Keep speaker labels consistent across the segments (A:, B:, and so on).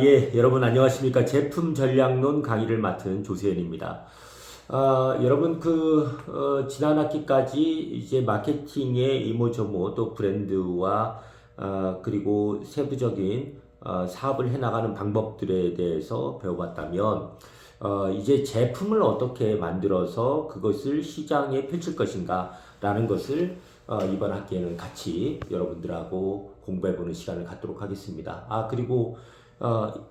A: 예, 여러분 안녕하십니까. 제품 전략론 강의를 맡은 조세현입니다. 여러분 지난 학기까지 이제 마케팅의 이모저모 또 브랜드와 그리고 세부적인 사업을 해나가는 방법들에 대해서 배워봤다면 이제 제품을 어떻게 만들어서 그것을 시장에 펼칠 것인가 라는 것을 이번 학기에는 같이 여러분들하고 공부해보는 시간을 갖도록 하겠습니다. 그리고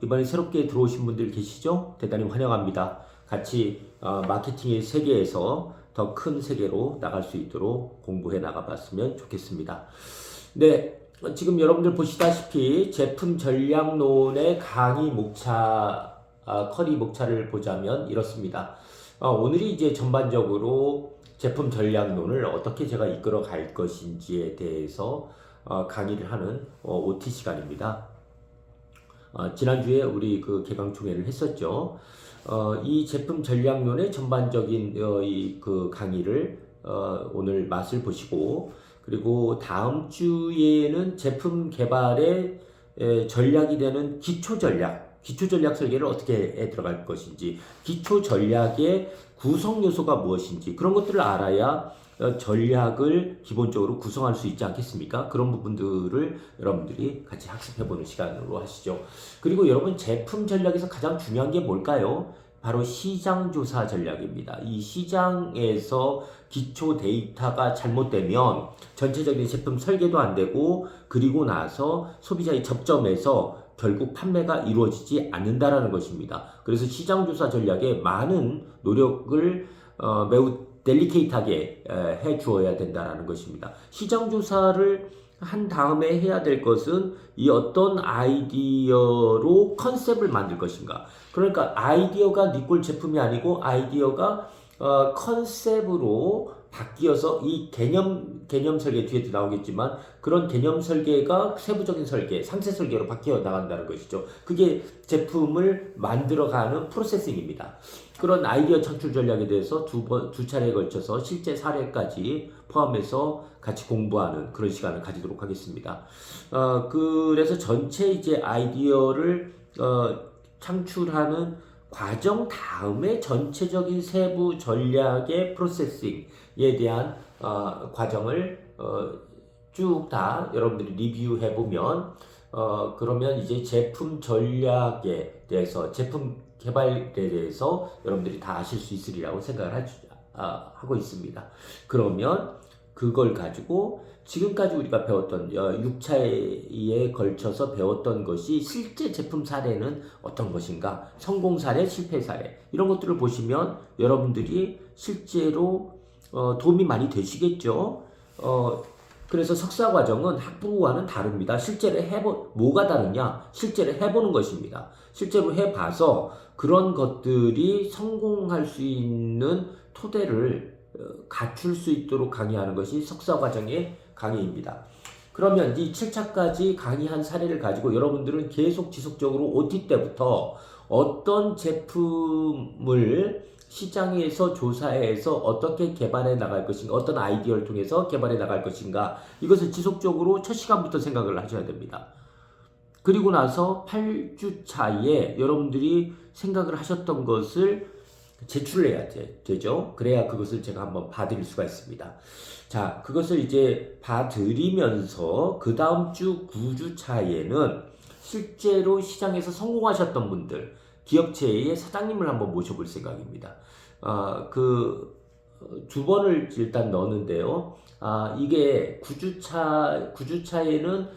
A: 이번에 새롭게 들어오신 분들 계시죠? 대단히 환영합니다. 같이 마케팅의 세계에서 더 큰 세계로 나갈 수 있도록 공부해 나가봤으면 좋겠습니다. 네, 지금 여러분들 보시다시피 제품 전략론의 강의 목차, 커리 목차를 보자면 이렇습니다. 오늘이 이제 전반적으로 제품 전략론을 어떻게 제가 이끌어 갈 것인지에 대해서 강의를 하는 OT 시간입니다. 지난주에 우리 개강총회를 했었죠. 이 제품 전략론의 전반적인 강의를 오늘 맛을 보시고, 그리고 다음 주에는 제품 개발의 전략이 되는 기초 전략 설계를 어떻게 해 들어갈 것인지, 기초 전략의 구성 요소가 무엇인지 그런 것들을 알아야 전략을 기본적으로 구성할 수 있지 않겠습니까? 그런 부분들을 여러분들이 같이 학습해보는 시간으로 하시죠. 그리고 여러분, 제품 전략에서 가장 중요한 게 뭘까요? 바로 시장조사 전략입니다. 이 시장에서 기초 데이터가 잘못되면 전체적인 제품 설계도 안 되고, 그리고 나서 소비자의 접점에서 결국 판매가 이루어지지 않는다라는 것입니다. 그래서 시장조사 전략에 많은 노력을 매우 델리케이트하게 해 주어야 된다라는 것입니다. 시장조사를 한 다음에 해야 될 것은 이 어떤 아이디어로 컨셉을 만들 것인가. 그러니까 아이디어가 니꼴 제품이 아니고 아이디어가 컨셉으로 바뀌어서 이 개념 설계 뒤에도 나오겠지만, 그런 개념 설계가 세부적인 설계, 상세 설계로 바뀌어 나간다는 것이죠. 그게 제품을 만들어가는 프로세싱입니다. 그런 아이디어 창출 전략에 대해서 두 차례에 걸쳐서 실제 사례까지 포함해서 같이 공부하는 그런 시간을 가지도록 하겠습니다. 그래서 전체 이제 아이디어를 창출하는 과정 다음에 전체적인 세부 전략의 프로세싱에 대한 과정을 쭉 다 여러분들이 리뷰해 보면 그러면 이제 제품 전략에 대해서, 제품 개발에 대해서 여러분들이 다 아실 수 있으리라고 생각을 하고 있습니다. 그러면 그걸 가지고 지금까지 우리가 배웠던 6차에 걸쳐서 배웠던 것이 실제 제품 사례는 어떤 것인가, 성공 사례, 실패 사례, 이런 것들을 보시면 여러분들이 실제로 도움이 많이 되시겠죠. 그래서 석사 과정은 학부와는 다릅니다. 실제로 뭐가 다르냐? 실제로 해보는 것입니다. 실제로 해봐서 그런 것들이 성공할 수 있는 토대를 갖출 수 있도록 강의하는 것이 석사 과정의 강의입니다. 그러면 이 7차까지 강의한 사례를 가지고 여러분들은 계속 지속적으로 OT 때부터 어떤 제품을 시장에서 조사해서 어떻게 개발해 나갈 것인가, 어떤 아이디어를 통해서 개발해 나갈 것인가, 이것을 지속적으로 첫 시간부터 생각을 하셔야 됩니다. 그리고 나서 8주 차에 여러분들이 생각을 하셨던 것을 제출해야 되죠. 그래야 그것을 제가 한번 봐드릴 수가 있습니다. 자, 그것을 이제 봐드리면서 그 다음 주 9주 차에는 실제로 시장에서 성공하셨던 분들, 기업체의 사장님을 한번 모셔볼 생각입니다. 두 번을 일단 넣는데요. 이게 9주차에는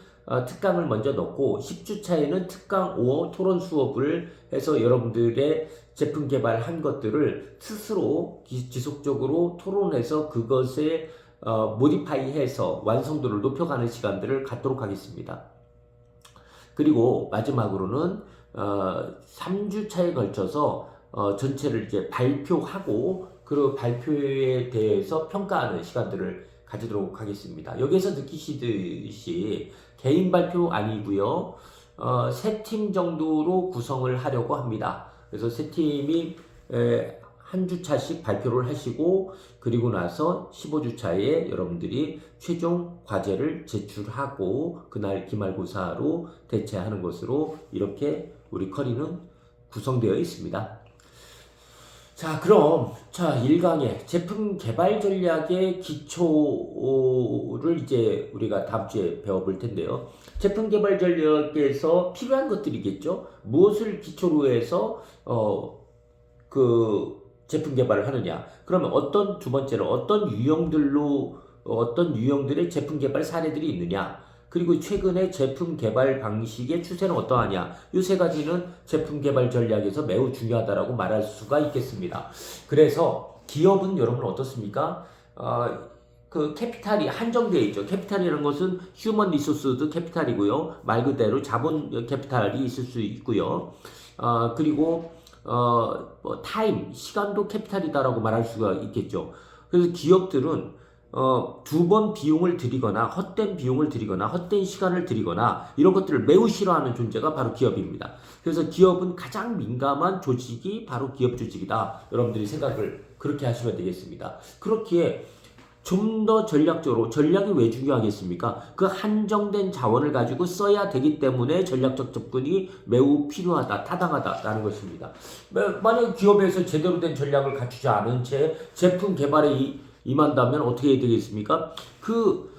A: 특강을 먼저 넣고 10주차에는 특강 5 토론 수업을 해서 여러분들의 제품 개발한 것들을 스스로 지속적으로 토론해서 그것에 모디파이해서 완성도를 높여가는 시간들을 갖도록 하겠습니다. 그리고 마지막으로는 3주차에 걸쳐서 전체를 이제 발표하고 그 발표에 대해서 평가하는 시간들을 가지도록 하겠습니다. 여기에서 느끼시듯이 개인 발표 아니고요. 3팀 정도로 구성을 하려고 합니다. 그래서 3팀이 한 주차씩 발표를 하시고, 그리고 나서 15주차에 여러분들이 최종 과제를 제출하고 그날 기말고사로 대체하는 것으로 이렇게 우리 커리는 구성되어 있습니다. 자, 그럼 1강의 제품 개발 전략의 기초를 이제 우리가 다음 주에 배워볼 텐데요. 제품 개발 전략에서 필요한 것들이겠죠. 무엇을 기초로 해서 그 제품 개발을 하느냐. 그러면 두 번째로 어떤 유형들의 제품 개발 사례들이 있느냐. 그리고 최근에 제품 개발 방식의 추세는 어떠하냐. 이 세 가지는 제품 개발 전략에서 매우 중요하다라고 말할 수가 있겠습니다. 그래서 기업은 여러분 어떻습니까? 그 캐피탈이 한정되어 있죠. 캐피탈이라는 것은 휴먼 리소스도 캐피탈이고요. 말 그대로 자본 캐피탈이 있을 수 있고요. 그리고 타임, 시간도 캐피탈이다라고 말할 수가 있겠죠. 그래서 기업들은 두 번 비용을 들이거나 헛된 비용을 들이거나 헛된 시간을 들이거나 이런 것들을 매우 싫어하는 존재가 바로 기업입니다. 그래서 기업은 가장 민감한 조직이 바로 기업 조직이다. 여러분들이 생각을 그렇게 하시면 되겠습니다. 그렇기에 좀 더 전략적으로, 전략이 왜 중요하겠습니까? 그 한정된 자원을 가지고 써야 되기 때문에 전략적 접근이 매우 필요하다, 타당하다라는 것입니다. 만약 기업에서 제대로 된 전략을 갖추지 않은 채 제품 개발에 임한다면 어떻게 해야 되겠습니까? 그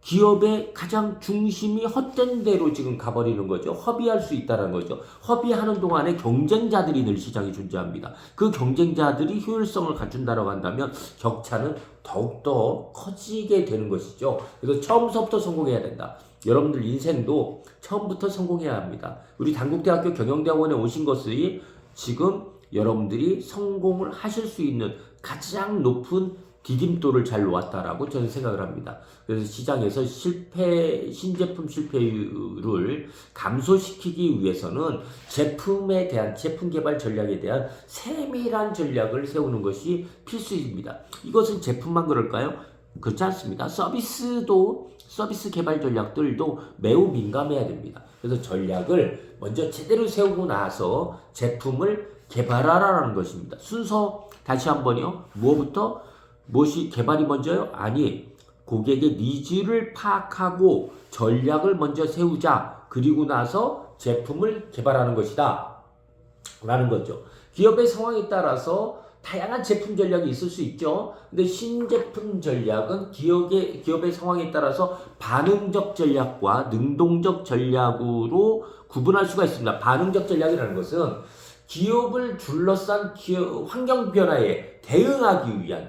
A: 기업의 가장 중심이 헛된 대로 지금 가버리는 거죠. 허비할 수 있다는 거죠. 허비하는 동안에 경쟁자들이 늘 시장에 존재합니다. 그 경쟁자들이 효율성을 갖춘다고 한다면 격차는 더욱더 커지게 되는 것이죠. 그래서 처음부터 성공해야 된다. 여러분들 인생도 처음부터 성공해야 합니다. 우리 단국대학교 경영대학원에 오신 것이 지금 여러분들이 성공을 하실 수 있는 가장 높은 디딤돌을 잘 놓았다라고 저는 생각을 합니다. 그래서 시장에서 신제품 실패율을 감소시키기 위해서는 제품에 대한, 제품 개발 전략에 대한 세밀한 전략을 세우는 것이 필수입니다. 이것은 제품만 그럴까요? 그렇지 않습니다. 서비스 개발 전략들도 매우 민감해야 됩니다. 그래서 전략을 먼저 제대로 세우고 나서 제품을 개발하라는 것입니다. 순서 다시 한번요. 무엇이 개발이 먼저요? 아니, 고객의 니즈를 파악하고 전략을 먼저 세우자. 그리고 나서 제품을 개발하는 것이다. 라는 거죠. 기업의 상황에 따라서 다양한 제품 전략이 있을 수 있죠. 근데 신제품 전략은 기업의 상황에 따라서 반응적 전략과 능동적 전략으로 구분할 수가 있습니다. 반응적 전략이라는 것은 기업을 둘러싼 환경 변화에 대응하기 위한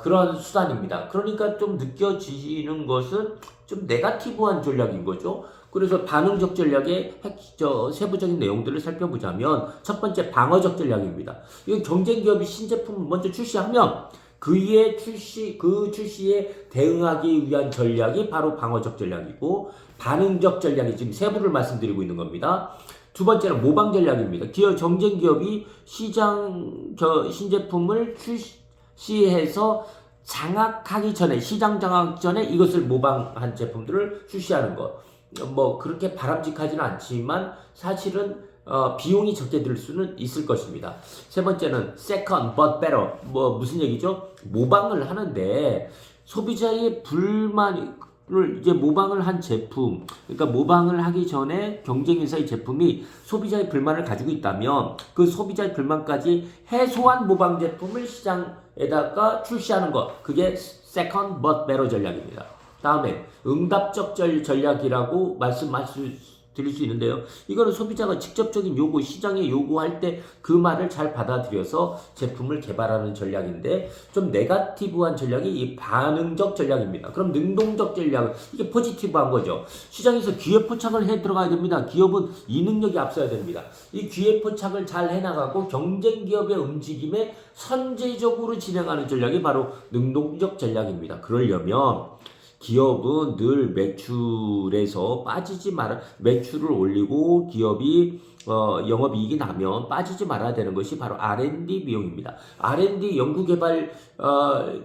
A: 그런 수단입니다. 그러니까 좀 느껴지는 것은 좀 네거티브한 전략인 거죠. 그래서 반응적 전략의 세부적인 내용들을 살펴보자면 첫 번째 방어적 전략입니다. 이 경쟁 기업이 신제품을 먼저 출시하면 그 출시에 대응하기 위한 전략이 바로 방어적 전략이고, 반응적 전략이 지금 세부를 말씀드리고 있는 겁니다. 두 번째는 모방 전략입니다. 경쟁 기업이 신제품을 시해서 장악하기 전에, 시장 장악 전에 이것을 모방한 제품들을 출시하는 것. 그렇게 바람직하지는 않지만 사실은 비용이 적게 들 수는 있을 것입니다. 세 번째는 second but better. 무슨 얘기죠? 모방을 하는데 소비자의 불만을 이제 모방을 한 제품, 그러니까 모방을 하기 전에 경쟁 회사의 제품이 소비자의 불만을 가지고 있다면 그 소비자의 불만까지 해소한 모방 제품을 시장에다가 출시하는 것, 그게 second but better 전략입니다. 다음에 응답적 전략이라고 드릴 수 있는데요. 이거는 소비자가 직접적인 요구, 시장에 요구할 때 그 말을 잘 받아들여서 제품을 개발하는 전략인데, 좀 네거티브한 전략이 이 반응적 전략입니다. 그럼 능동적 전략은 이게 포지티브한 거죠. 시장에서 기회 포착을 해 들어가야 됩니다. 기업은 이 능력이 앞서야 됩니다. 이 기회 포착을 잘 해나가고 경쟁 기업의 움직임에 선제적으로 진행하는 전략이 바로 능동적 전략입니다. 그러려면 기업은 늘 매출에서 빠지지 말아, 매출을 올리고 기업이 영업이익이 나면 빠지지 말아야 되는 것이 바로 R&D 비용입니다. R&D 연구개발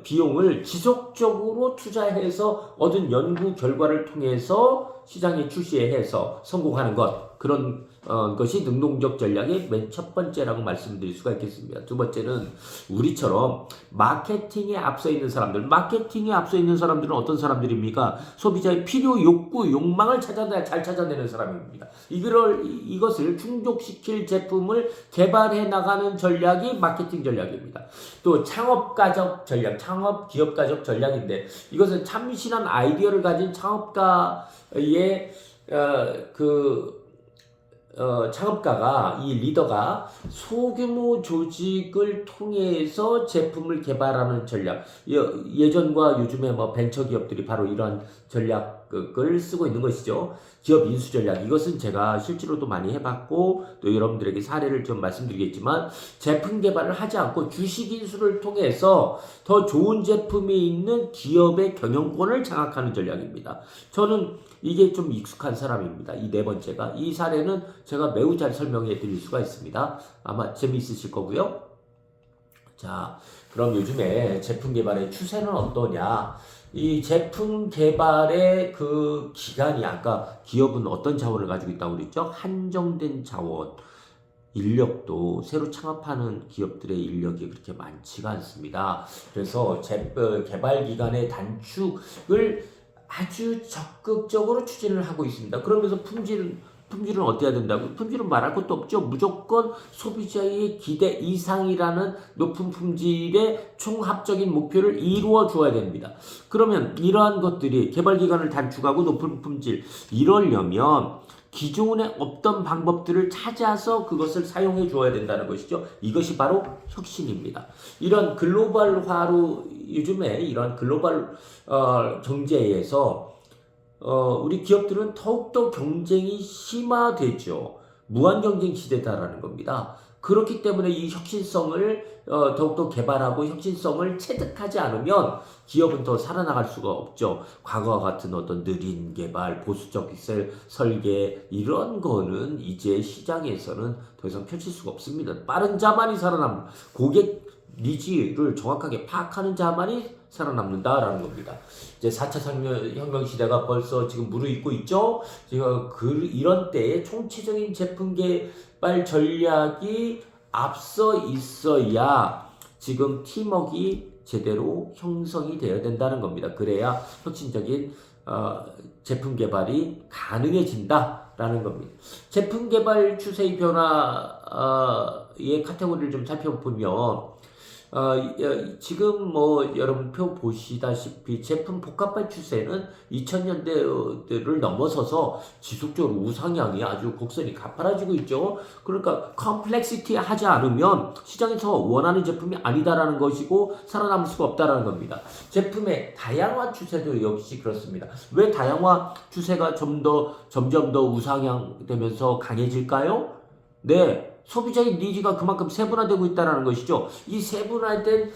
A: 비용을 지속적으로 투자해서 얻은 연구 결과를 통해서 시장에 출시해서 성공하는 것, 그런 것이 능동적 전략의 맨 첫 번째라고 말씀드릴 수가 있겠습니다. 두 번째는 우리처럼 마케팅에 앞서 있는 사람들, 마케팅에 앞서 있는 사람들은 어떤 사람들입니까? 소비자의 필요, 욕구, 욕망을 잘 찾아내는 사람입니다. 이것을 충족시킬 제품을 개발해 나가는 전략이 마케팅 전략입니다. 또 창업가적 전략, 창업 기업가적 전략인데 이것은 참신한 아이디어를 가진 창업가의 창업가가, 이 리더가 소규모 조직을 통해서 제품을 개발하는 전략. 예전과 요즘에 뭐 벤처 기업들이 바로 이러한 전략을 쓰고 있는 것이죠. 기업 인수 전략. 이것은 제가 실제로도 많이 해봤고, 또 여러분들에게 사례를 좀 말씀드리겠지만, 제품 개발을 하지 않고 주식 인수를 통해서 더 좋은 제품이 있는 기업의 경영권을 장악하는 전략입니다. 저는 이게 좀 익숙한 사람입니다. 이 네 번째가. 이 사례는 제가 매우 잘 설명해 드릴 수가 있습니다. 아마 재미있으실 거고요. 자, 그럼 요즘에 제품 개발의 추세는 어떠냐? 이 제품 개발의 그 기간이, 아까 기업은 어떤 자원을 가지고 있다고 그랬죠? 한정된 자원. 인력도 새로 창업하는 기업들의 인력이 그렇게 많지가 않습니다. 그래서 개발 기간의 단축을 아주 적극적으로 추진을 하고 있습니다. 그러면서 품질은 어떻게 해야 된다고? 품질은 말할 것도 없죠. 무조건 소비자의 기대 이상이라는 높은 품질의 총합적인 목표를 이루어 주어야 됩니다. 그러면 이러한 것들이 개발 기간을 단축하고 높은 품질, 이러려면 기존에 없던 방법들을 찾아서 그것을 사용해 주어야 된다는 것이죠. 이것이 바로 혁신입니다. 이런 글로벌화로, 요즘에 이런 글로벌 경제에서 우리 기업들은 더욱더 경쟁이 심화되죠. 무한 경쟁 시대다라는 겁니다. 그렇기 때문에 이 혁신성을 더욱더 개발하고 혁신성을 체득하지 않으면 기업은 더 살아나갈 수가 없죠. 과거와 같은 어떤 느린 개발, 보수적 설계, 이런 거는 이제 시장에서는 더 이상 펼칠 수가 없습니다. 빠른 자만이 살아남는, 고객 니즈를 정확하게 파악하는 자만이 살아남는다라는 겁니다. 이제 4차 혁명 시대가 벌써 지금 무르익고 있죠. 지금 이런 때에 총체적인 제품 개발 전략이 앞서 있어야 지금 팀워크가 제대로 형성이 되어야 된다는 겁니다. 그래야 혁신적인 제품 개발이 가능해진다라는 겁니다. 제품 개발 추세의 변화의 카테고리를 좀 살펴보면 지금 뭐 여러분 표 보시다시피 제품 복합화 추세는 2000년대를 넘어서서 지속적으로 우상향이 아주 곡선이 가파라지고 있죠. 그러니까 컴플렉시티 하지 않으면 시장에서 원하는 제품이 아니다라는 것이고 살아남을 수가 없다라는 겁니다. 제품의 다양화 추세도 역시 그렇습니다. 왜 다양화 추세가 점점 더 우상향되면서 강해질까요? 네. 소비자의 니즈가 그만큼 세분화되고 있다는 것이죠. 이 세분화된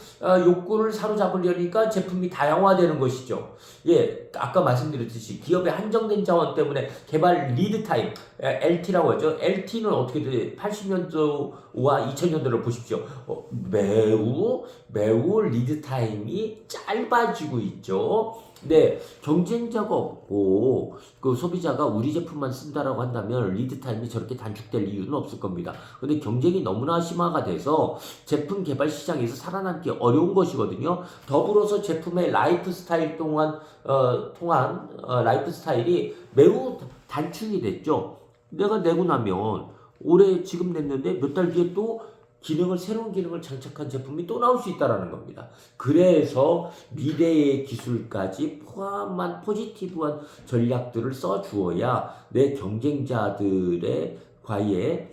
A: 욕구를 사로잡으려니까 제품이 다양화되는 것이죠. 예, 아까 말씀드렸듯이 기업의 한정된 자원 때문에 개발 리드 타임, LT라고 하죠. LT는 어떻게 돼? 80년도와 2000년도를 보십시오. 매우 리드 타임이 짧아지고 있죠. 네, 경쟁자가 없고 그 소비자가 우리 제품만 쓴다라고 한다면 리드 타임이 저렇게 단축될 이유는 없을 겁니다. 근데 경쟁이 너무나 심화가 돼서 제품 개발 시장에서 살아남기 어려운 것이거든요. 더불어서 제품의 라이프 스타일 통한 라이프 스타일이 매우 단축이 됐죠. 내가 내고 나면 올해 지금 냈는데 몇 달 뒤에 또 새로운 기능을 장착한 제품이 또 나올 수 있다는 겁니다. 그래서 미래의 기술까지 포함한 포지티브한 전략들을 써주어야 내 경쟁자들의 과에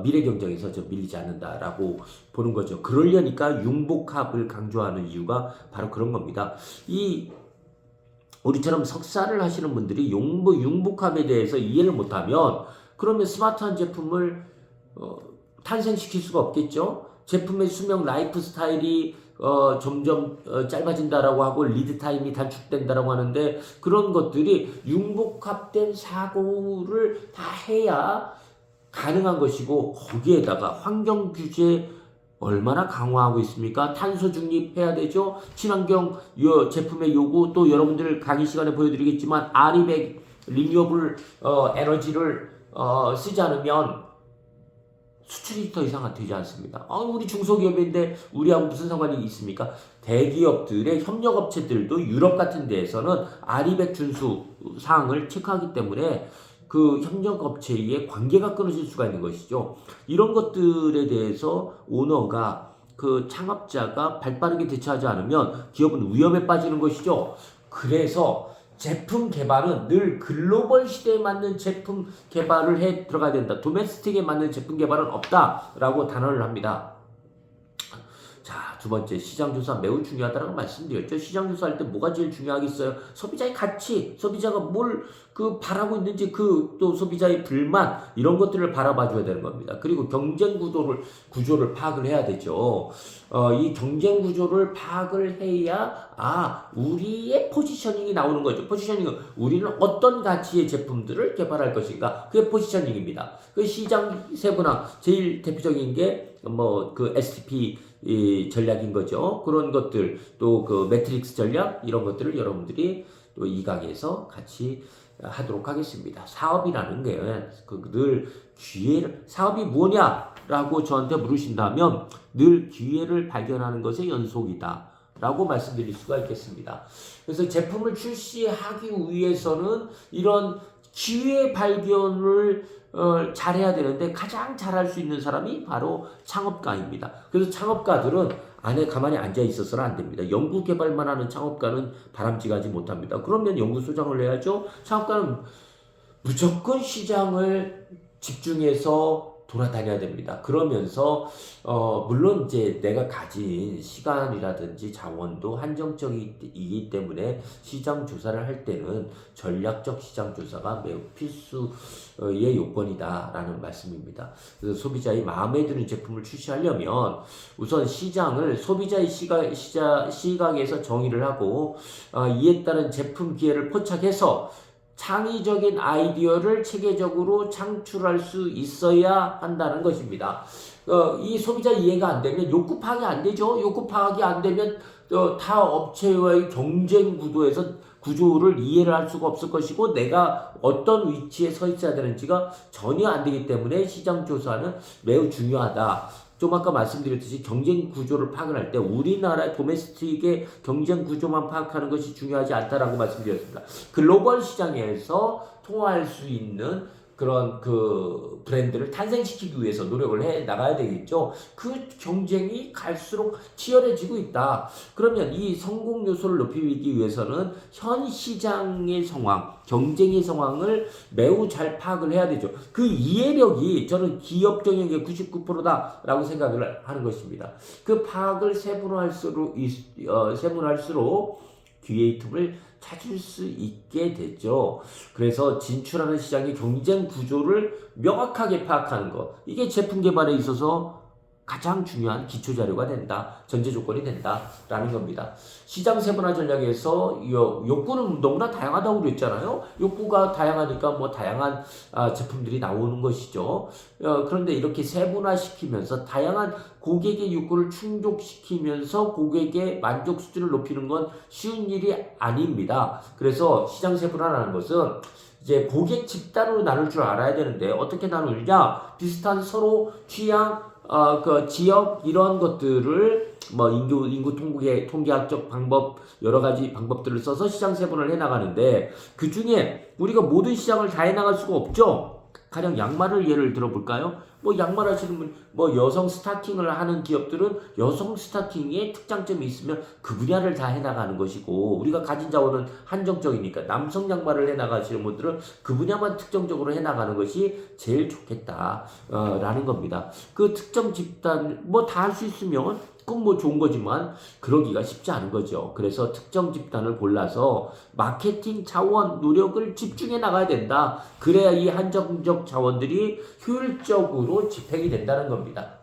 A: 미래 경쟁에서 밀리지 않는다라고 보는 거죠. 그러려니까 융복합을 강조하는 이유가 바로 그런 겁니다. 우리처럼 석사를 하시는 분들이 융복합에 대해서 이해를 못하면 그러면 스마트한 제품을 탄생시킬 수가 없겠죠. 제품의 수명 라이프 스타일이 점점 짧아진다라고 하고 리드 타임이 단축된다라고 하는데 그런 것들이 융복합된 사고를 다 해야 가능한 것이고 거기에다가 환경 규제 얼마나 강화하고 있습니까? 탄소 중립해야 되죠. 친환경 제품의 요구 또 여러분들 강의 시간에 보여드리겠지만 RE100 리뉴어블 에너지를 쓰지 않으면 수출이 더 이상 되지 않습니다. 우리 중소기업인데 우리하고 무슨 상관이 있습니까? 대기업들의 협력업체들도 유럽 같은 데에서는 아리백 준수 사항을 체크하기 때문에 그 협력업체의 관계가 끊어질 수가 있는 것이죠. 이런 것들에 대해서 오너가 그 창업자가 발빠르게 대처하지 않으면 기업은 위험에 빠지는 것이죠. 그래서 제품 개발은 늘 글로벌 시대에 맞는 제품 개발을 해 들어가야 된다. 도메스틱에 맞는 제품 개발은 없다라고 단언을 합니다. 자, 두 번째, 시장조사 매우 중요하다고 말씀드렸죠. 시장조사할 때 뭐가 제일 중요하겠어요? 소비자의 가치, 소비자가 뭘 바라고 있는지, 또 소비자의 불만, 이런 것들을 바라봐 줘야 되는 겁니다. 그리고 경쟁 구조를 파악을 해야 되죠. 이 경쟁 구조를 파악을 해야, 우리의 포지셔닝이 나오는 거죠. 포지셔닝은 우리는 어떤 가치의 제품들을 개발할 것인가. 그게 포지셔닝입니다. 그 시장 세분화, 제일 대표적인 게, STP, 전략인 거죠. 그런 것들, 또 그 매트릭스 전략, 이런 것들을 여러분들이 또 이 강의에서 같이 하도록 하겠습니다. 사업이라는 게 늘 사업이 뭐냐라고 저한테 물으신다면 늘 기회를 발견하는 것의 연속이다 라고 말씀드릴 수가 있겠습니다. 그래서 제품을 출시하기 위해서는 이런 기회 발견을 잘해야 되는데 가장 잘할 수 있는 사람이 바로 창업가입니다. 그래서 창업가들은 안에 가만히 앉아 있어서는 안 됩니다. 연구 개발만 하는 창업가는 바람직하지 못합니다. 그러면 연구소장을 해야죠. 창업가는 무조건 시장을 집중해서 돌아다녀야 됩니다. 그러면서 물론 이제 내가 가진 시간이라든지 자원도 한정적이기 때문에 시장 조사를 할 때는 전략적 시장 조사가 매우 필수의 요건이다라는 말씀입니다. 그래서 소비자의 마음에 드는 제품을 출시하려면 우선 시장을 소비자의 시각에서 정의를 하고 이에 따른 제품 기회를 포착해서 창의적인 아이디어를 체계적으로 창출할 수 있어야 한다는 것입니다. 이 소비자 이해가 안 되면 욕구 파악이 안 되죠. 욕구 파악이 안 되면 타 업체와의 경쟁 구조를 이해를 할 수가 없을 것이고 내가 어떤 위치에 서 있어야 되는지가 전혀 안 되기 때문에 시장 조사는 매우 중요하다. 좀 아까 말씀드렸듯이 경쟁 구조를 파악을 할 때 우리나라의 도메스틱의 경쟁 구조만 파악하는 것이 중요하지 않다라고 말씀드렸습니다. 글로벌 시장에서 통할 수 있는 그런 그 브랜드를 탄생시키기 위해서 노력을 해 나가야 되겠죠. 그 경쟁이 갈수록 치열해지고 있다. 그러면 이 성공 요소를 높이기 위해서는 현 시장의 상황, 경쟁의 상황을 매우 잘 파악을 해야 되죠. 그 이해력이 저는 기업 경영의 99%다라고 생각을 하는 것입니다. 그 파악을 세분화할수록 기회의 틈을 찾을 수 있게 되죠. 그래서 진출하는 시장의 경쟁 구조를 명확하게 파악하는 것, 이게 제품 개발에 있어서 가장 중요한 기초 자료가 된다, 전제 조건이 된다라는 겁니다. 시장 세분화 전략에서 욕구는 너무나 다양하다고 그랬잖아요. 욕구가 다양하니까 다양한 제품들이 나오는 것이죠. 그런데 이렇게 세분화시키면서 다양한 고객의 욕구를 충족시키면서 고객의 만족 수준을 높이는 건 쉬운 일이 아닙니다. 그래서 시장 세분화라는 것은 이제 고객 집단으로 나눌 줄 알아야 되는데 어떻게 나누느냐? 비슷한 서로 취향, 그 지역 이런 것들을 인구 통계학적 방법 여러 가지 방법들을 써서 시장 세분을 해 나가는데 그 중에 우리가 모든 시장을 다 해 나갈 수가 없죠. 가령 양말을 예를 들어볼까요? 양말 하시는 분, 여성 스타킹을 하는 기업들은 여성 스타킹에 특장점이 있으면 그 분야를 다 해나가는 것이고, 우리가 가진 자원은 한정적이니까 남성 양말을 해나가시는 분들은 그 분야만 특정적으로 해나가는 것이 제일 좋겠다, 라는 겁니다. 그 특정 집단, 다 할 수 있으면 그건 좋은 거지만 그러기가 쉽지 않은 거죠. 그래서 특정 집단을 골라서 마케팅 자원, 노력을 집중해 나가야 된다. 그래야 이 한정적 자원들이 효율적으로 집행이 된다는 겁니다.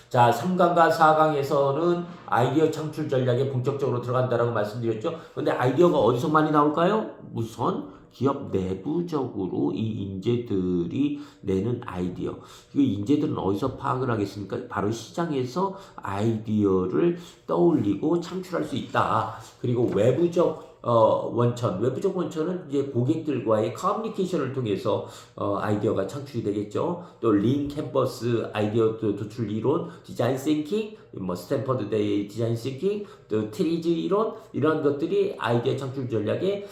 A: 자, 3강과 4강에서는 아이디어 창출 전략에 본격적으로 들어간다라고 말씀드렸죠. 근데 아이디어가 어디서 많이 나올까요? 우선 기업 내부적으로 이 인재들이 내는 아이디어. 이 인재들은 어디서 파악을 하겠습니까? 바로 시장에서 아이디어를 떠올리고 창출할 수 있다. 그리고 외부적 원천, 외부적 원천은 이제 고객들과의 커뮤니케이션을 통해서 아이디어가 창출이 되겠죠. 또 린 캔버스 아이디어 도출 이론, 디자인 싱킹, 뭐 스탠퍼드 대의 디자인 싱킹, 또 트리즈 이론 이런 것들이 아이디어 창출 전략의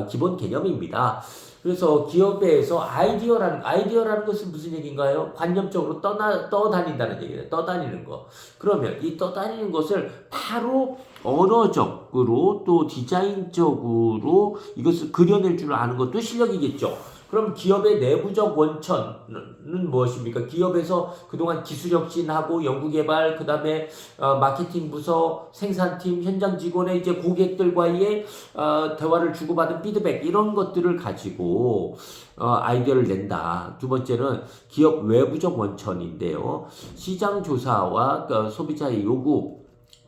A: 기본 개념입니다. 그래서 기업에서 아이디어라는 것은 무슨 얘기인가요? 관념적으로 떠다닌다는 얘기예요. 떠다니는 거. 그러면 이 떠다니는 것을 바로 언어적으로 또 디자인적으로 이것을 그려낼 줄 아는 것도 실력이겠죠. 그럼 기업의 내부적 원천은 무엇입니까? 기업에서 그동안 기술 혁신하고 연구개발, 그 다음에 마케팅 부서, 생산팀, 현장 직원의 이제 고객들과의 대화를 주고받은 피드백 이런 것들을 가지고 아이디어를 낸다. 두 번째는 기업 외부적 원천인데요. 시장 조사와 소비자의 요구,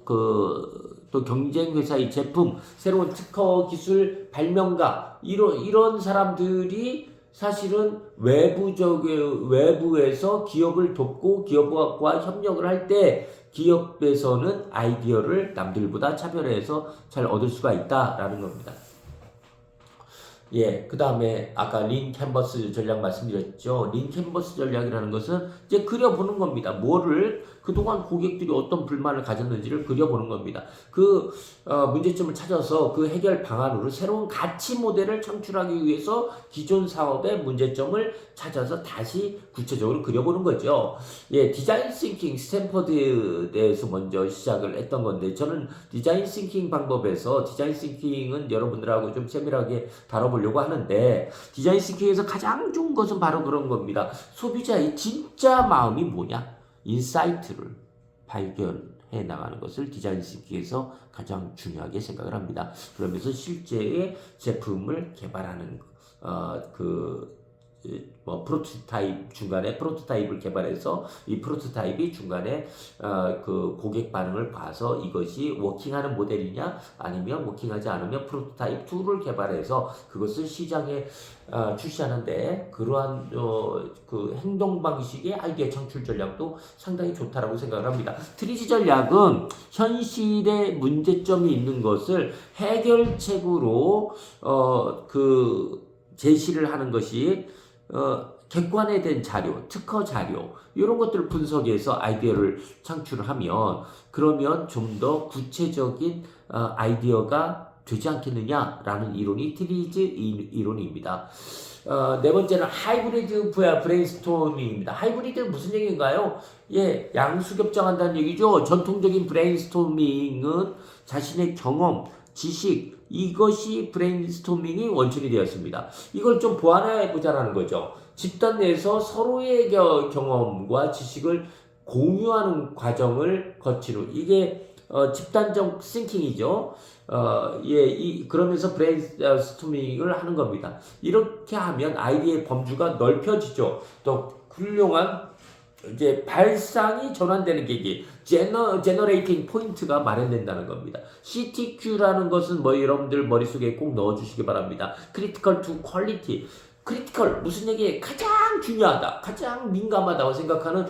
A: 또 경쟁 회사의 제품, 새로운 특허 기술 발명가 이런 사람들이 사실은 외부에서 기업을 돕고 기업과 협력을 할 때 기업에서는 아이디어를 남들보다 차별해서 잘 얻을 수가 있다라는 겁니다. 예, 그 다음에 아까 린 캔버스 전략 말씀드렸죠. 린 캔버스 전략이라는 것은 이제 그려보는 겁니다. 뭐를 그동안 고객들이 어떤 불만을 가졌는지를 그려보는 겁니다. 그 문제점을 찾아서 그 해결 방안으로 새로운 가치 모델을 창출하기 위해서 기존 사업의 문제점을 찾아서 다시 구체적으로 그려보는 거죠. 예, 디자인 싱킹 스탠퍼드에서 먼저 시작을 했던 건데 저는 디자인 싱킹 방법에서 디자인 싱킹은 여러분들하고 좀 세밀하게 다뤄보려고 하는데 디자인 싱킹에서 가장 좋은 것은 바로 그런 겁니다. 소비자의 진짜 마음이 뭐냐? 인사이트를 발견해 나가는 것을 디자인 싱킹에서 가장 중요하게 생각을 합니다. 그러면서 실제의 제품을 개발하는 프로토타입 중간에 프로토타입을 개발해서 이 프로토타입이 중간에 그 고객 반응을 봐서 이것이 워킹하는 모델이냐 아니면 워킹하지 않으면 프로토타입 2를 개발해서 그것을 시장에 출시하는데 그러한 그 행동 방식의 아이디어 창출 전략도 상당히 좋다라고 생각을 합니다. 트리지 전략은 현실의 문제점이 있는 것을 해결책으로 제시를 하는 것이 객관화된 자료, 특허 자료 이런 것들을 분석해서 아이디어를 창출하면 그러면 좀 더 구체적인 아이디어가 되지 않겠느냐라는 이론이 트리즈 이론입니다. 네 번째는 하이브리드 브레인스토밍입니다. 하이브리드는 무슨 얘기인가요? 예, 양수겹정한다는 얘기죠. 전통적인 브레인스토밍은 자신의 경험, 지식 이것이 브레인스토밍이 원천이 되었습니다. 이걸 좀 보완해 보자라는 거죠. 집단 내에서 서로의 경험과 지식을 공유하는 과정을 거치는 이게 집단적 싱킹이죠. 그러면서 브레인스토밍을 하는 겁니다. 이렇게 하면 아이디어의 범주가 넓혀지죠. 또 훌륭한 이제 발상이 전환되는 계기, 제너레이팅 포인트가 마련된다는 겁니다. CTQ라는 것은 여러분들 머릿속에 꼭 넣어주시기 바랍니다. Critical to Quality. 크리티컬 무슨 얘기에 가장 중요하다, 가장 민감하다고 생각하는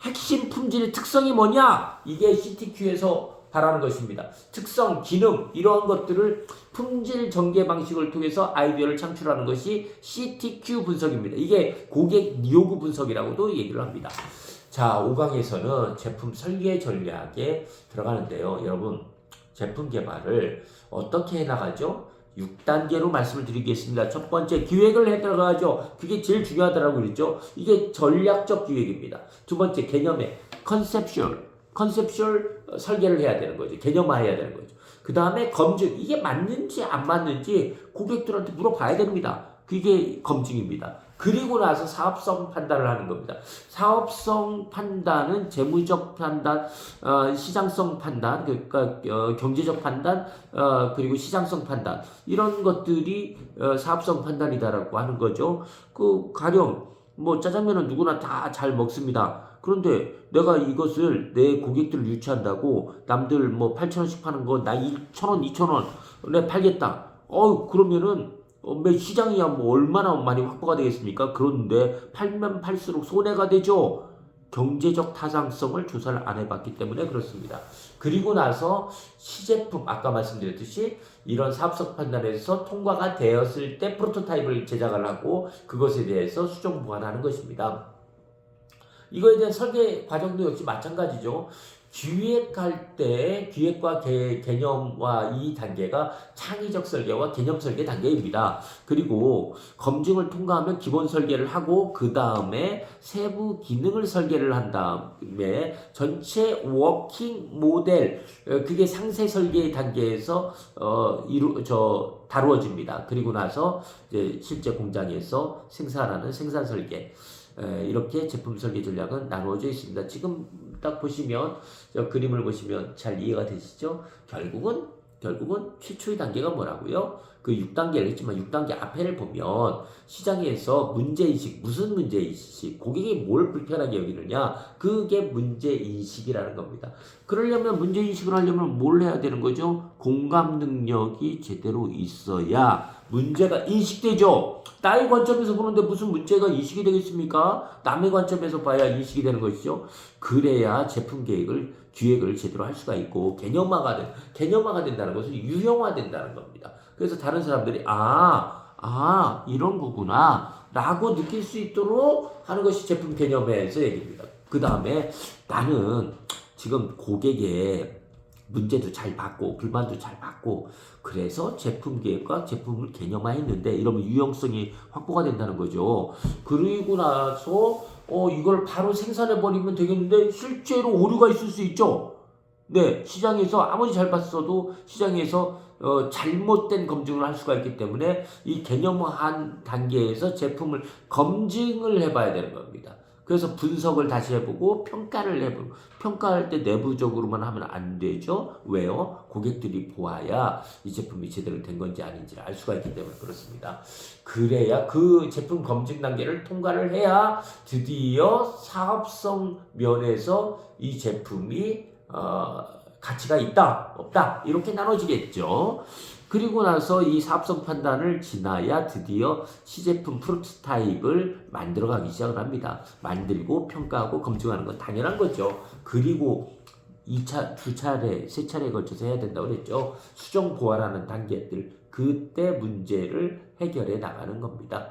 A: 핵심 품질의 특성이 뭐냐? 이게 CTQ에서 바라는 것입니다. 특성, 기능 이러한 것들을 품질 전개 방식을 통해서 아이디어를 창출하는 것이 CTQ 분석입니다. 이게 고객 요구 분석이라고도 얘기를 합니다. 자, 5강에서는 제품 설계 전략에 들어가는데요. 여러분, 제품 개발을 어떻게 해나가죠? 6단계로 말씀을 드리겠습니다. 첫 번째, 기획을 해 들어가죠. 그게 제일 중요하다고 그랬죠. 이게 전략적 기획입니다. 두 번째, 개념의 컨셉슈얼 설계를 해야 되는 거죠. 개념화해야 되는 거죠. 그 다음에 검증, 이게 맞는지 안 맞는지 고객들한테 물어봐야 됩니다. 그게 검증입니다. 그리고 나서 사업성 판단을 하는 겁니다. 사업성 판단은 재무적 판단, 시장성 판단, 그러니까 경제적 판단, 그리고 시장성 판단 이런 것들이 사업성 판단이다라고 하는 거죠. 가령 짜장면은 누구나 다 잘 먹습니다. 그런데 내가 이것을 내 고객들을 유치한다고 남들 8,000원씩 파는 거 나 1,000원, 2,000원에 팔겠다. 그러면은 시장이야 얼마나 많이 확보가 되겠습니까? 그런데 팔면 팔수록 손해가 되죠. 경제적 타당성을 조사를 안 해봤기 때문에 그렇습니다. 그리고 나서 시제품, 아까 말씀드렸듯이 이런 사업성 판단에서 통과가 되었을 때 프로토타입을 제작을 하고 그것에 대해서 수정 보완하는 것입니다. 이거에 대한 설계 과정도 역시 마찬가지죠. 기획할 때 기획과 개념화 이 단계가 창의적 설계와 개념 설계 단계입니다. 그리고 검증을 통과하면 기본 설계를 하고 그 다음에 세부 기능을 설계를 한 다음에 전체 워킹 모델 그게 상세 설계 단계에서 다루어집니다. 그리고 나서 이제 실제 공장에서 생산하는 생산 설계 이렇게 제품 설계 전략은 나누어져 있습니다. 지금 딱 보시면 그림을 보시면 잘 이해가 되시죠? 결국은 최초의 단계가 뭐라고요? 그 6단계를 했지만 6단계 앞에를 보면 시장에서 문제인식, 무슨 문제인식, 고객이 뭘 불편하게 여기느냐, 그게 문제인식이라는 겁니다. 그러려면 문제인식을 하려면 뭘 해야 되는 거죠? 공감 능력이 제대로 있어야 문제가 인식되죠. 나의 관점에서 보는데 무슨 문제가 인식이 되겠습니까? 남의 관점에서 봐야 인식이 되는 것이죠. 그래야 제품 기획을 제대로 할 수가 있고 개념화가 된다는 것은 유형화된다는 겁니다. 그래서 다른 사람들이 이런 거구나 라고 느낄 수 있도록 하는 것이 제품 개념에서 얘기입니다. 그 다음에 나는 지금 고객의 문제도 잘 받고 불만도 잘 받고 그래서 제품 계획과 제품을 개념화했는데 이러면 유형성이 확보가 된다는 거죠. 그리고 나서 이걸 바로 생산해 버리면 되겠는데 실제로 오류가 있을 수 있죠. 네, 시장에서 아무리 잘 봤어도 시장에서 잘못된 검증을 할 수가 있기 때문에 이 개념화한 단계에서 제품을 검증을 해봐야 되는 겁니다. 그래서 분석을 다시 해보고 평가할 때 내부적으로만 하면 안 되죠. 왜요? 고객들이 보아야 이 제품이 제대로 된 건지 아닌지를 알 수가 있기 때문에 그렇습니다. 그래야 그 제품 검증 단계를 통과를 해야 드디어 사업성 면에서 이 제품이 가치가 있다, 없다 이렇게 나눠지겠죠. 그리고 나서 이 사업성 판단을 지나야 드디어 시제품 프로토타입을 만들어가기 시작을 합니다. 만들고 평가하고 검증하는 건 당연한 거죠. 그리고 2차, 2차례, 3차례에 걸쳐서 해야 된다고 그랬죠. 수정 보완하는 단계들 그때 문제를 해결해 나가는 겁니다.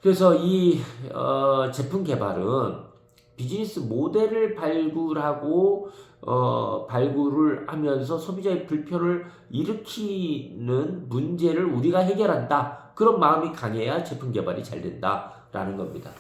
A: 그래서 이 제품 개발은 비즈니스 모델을 발굴을 하면서 소비자의 불편을 일으키는 문제를 우리가 해결한다. 그런 마음이 강해야 제품 개발이 잘 된다라는 겁니다.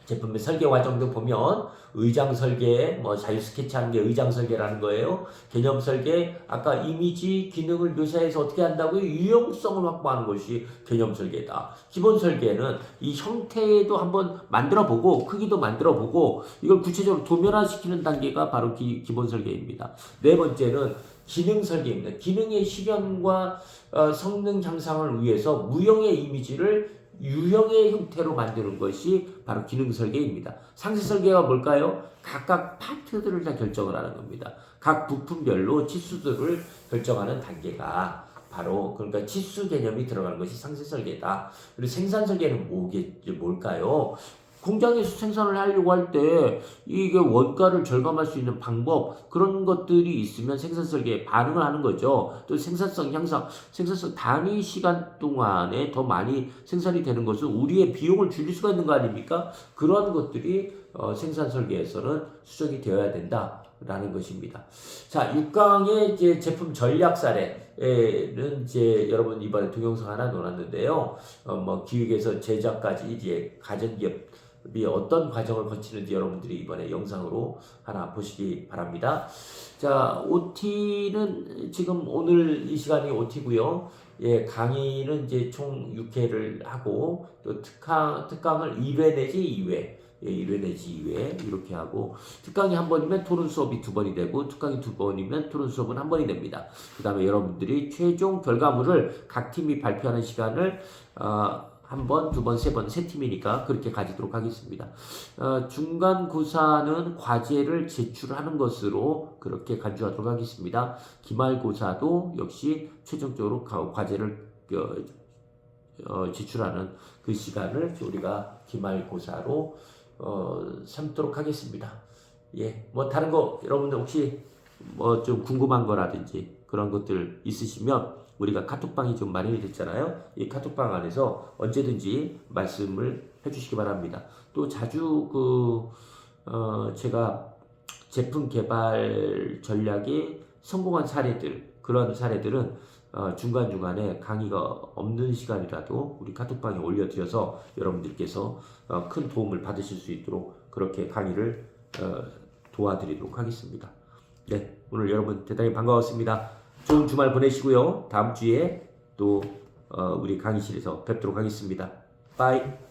A: 제품의 설계 과정도 보면 의장 설계, 자유 스케치하는 게 의장 설계라는 거예요. 개념 설계, 아까 이미지, 기능을 묘사해서 어떻게 한다고요? 유용성을 확보하는 것이 개념 설계다. 기본 설계는 이 형태도 한번 만들어보고 크기도 만들어보고 이걸 구체적으로 도면화시키는 단계가 바로 기본 설계입니다. 네 번째는 기능 설계입니다. 기능의 실현과 성능 향상을 위해서 무형의 이미지를 유형의 형태로 만드는 것이 바로 기능 설계입니다. 상세 설계가 뭘까요? 각각 파트들을 다 결정을 하는 겁니다. 각 부품별로 치수들을 결정하는 단계가 바로 그러니까 치수 개념이 들어가는 것이 상세 설계다. 그리고 생산 설계는 뭘까요? 공장에서 생산을 하려고 할 때 이게 원가를 절감할 수 있는 방법 그런 것들이 있으면 생산 설계에 반응을 하는 거죠. 또 생산성 향상, 생산성 단위 시간 동안에 더 많이 생산이 되는 것은 우리의 비용을 줄일 수가 있는 거 아닙니까? 그런 것들이 생산 설계에서는 수정이 되어야 된다라는 것입니다. 자, 6강의 이제 제품 전략 사례는 이제 여러분 이번에 동영상 하나 놓았는데요. 기획에서 제작까지 이제 가전기업 어떤 과정을 거치는지 여러분들이 이번에 영상으로 하나 보시기 바랍니다. 자, OT는 지금 오늘 이 시간이 OT고요. 예, 강의는 이제 총 6회를 하고 또 특강을 1회 내지 2회. 예, 1회 내지 2회 이렇게 하고 특강이 한 번이면 토론 수업이 2번이 되고 특강이 2번이면 토론 수업은 한 번이 됩니다. 그 다음에 여러분들이 최종 결과물을 각 팀이 발표하는 시간을 한 번, 두 번, 세 번, 세 팀이니까 그렇게 가지도록 하겠습니다. 중간고사는 과제를 제출하는 것으로 그렇게 간주하도록 하겠습니다. 기말고사도 역시 최종적으로 과제를 제출하는 그 시간을 우리가 기말고사로 삼도록 하겠습니다. 예, 뭐 다른 거 여러분들 혹시 뭐 좀 궁금한 거라든지 그런 것들 있으시면 우리가 카톡방이 좀 마련이 됐잖아요. 이 카톡방 안에서 언제든지 말씀을 해주시기 바랍니다. 또 자주 제가 제품 개발 전략에 성공한 사례들, 그런 사례들은 중간중간에 강의가 없는 시간이라도 우리 카톡방에 올려드려서 여러분들께서 큰 도움을 받으실 수 있도록 그렇게 강의를 도와드리도록 하겠습니다. 네, 오늘 여러분 대단히 반가웠습니다. 좋은 주말 보내시고요. 다음 주에 또 우리 강의실에서 뵙도록 하겠습니다. 빠이.